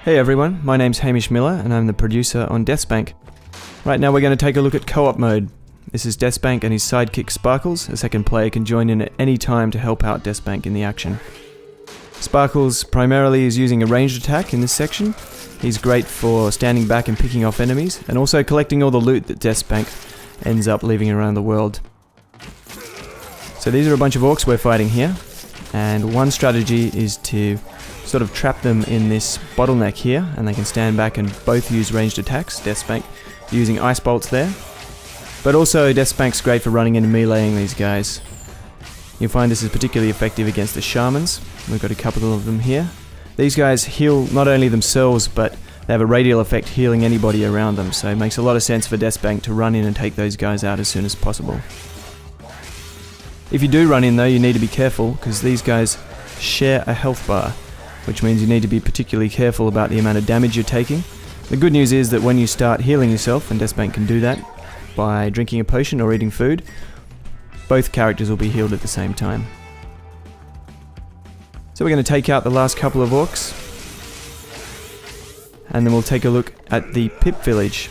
Hey everyone, my name's Hamish Miller and I'm the producer on Deathspank. Right now we're going to take a look at co-op mode. This is Deathspank and his sidekick Sparkles. A second player can join in at any time to help out Deathspank in the action. Sparkles primarily is using a ranged attack in this section. He's great for standing back and picking off enemies, and also collecting all the loot that Deathspank ends up leaving around the world. So these are a bunch of orcs we're fighting here, and one strategy is to sort of trap them in this bottleneck here, and they can stand back and both use ranged attacks. Deathspank using ice bolts there, but also Deathspank's great for running in and meleeing these guys. You'll find this is particularly effective against the shamans. We've got a couple of them here. These guys heal not only themselves, but they have a radial effect healing anybody around them, so it makes a lot of sense for Deathspank to run in and take those guys out as soon as possible. If you do run in though, you need to be careful, because these guys share a health bar, which means you need to be particularly careful about the amount of damage you're taking. The good news is that when you start healing yourself, and Deathspank can do that by drinking a potion or eating food, both characters will be healed at the same time. So we're going to take out the last couple of orcs, and then we'll take a look at the Pip Village.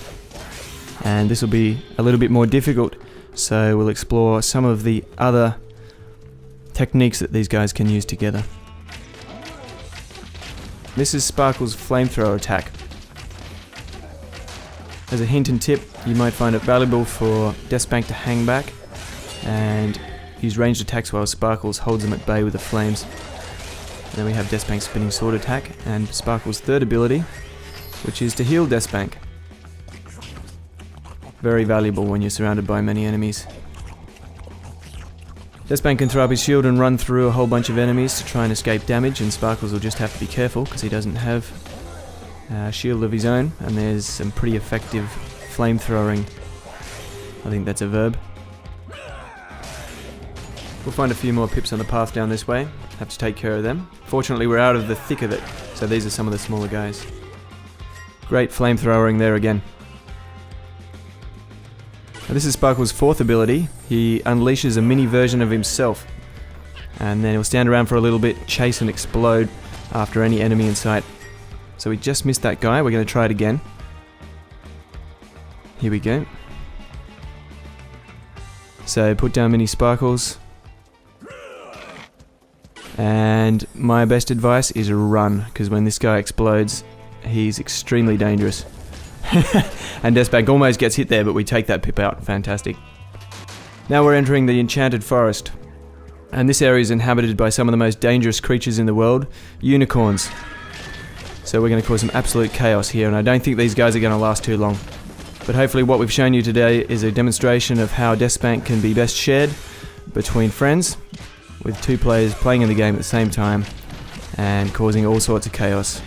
And this will be a little bit more difficult, so we'll explore some of the other techniques that these guys can use together. This is Sparkle's flamethrower attack. As a hint and tip, you might find it valuable for Deathspank to hang back and use ranged attacks while Sparkles holds them at bay with the flames. And then we have Deathspank's spinning sword attack and Sparkle's third ability, which is to heal Deathspank. Very valuable when you're surrounded by many enemies. Deathspank can throw up his shield and run through a whole bunch of enemies to try and escape damage, and Sparkles will just have to be careful because he doesn't have a shield of his own, and there's some pretty effective flamethrowing. I think that's a verb. We'll find a few more pips on the path down this way. Have to take care of them. Fortunately we're out of the thick of it, so these are some of the smaller guys. Great flamethrowing there again. Now this is Sparkle's fourth ability. He unleashes a mini version of himself, and then he'll stand around for a little bit, chase and explode after any enemy in sight. So we just missed that guy. We're going to try it again. Here we go. So put down mini Sparkles. And my best advice is run, because when this guy explodes, he's extremely dangerous. And Deathspank almost gets hit there, but we take that pip out. Fantastic. Now we're entering the Enchanted Forest. And this area is inhabited by some of the most dangerous creatures in the world, unicorns. So we're going to cause some absolute chaos here, and I don't think these guys are going to last too long. But hopefully what we've shown you today is a demonstration of how Deathspank can be best shared between friends, with two players playing in the game at the same time and causing all sorts of chaos.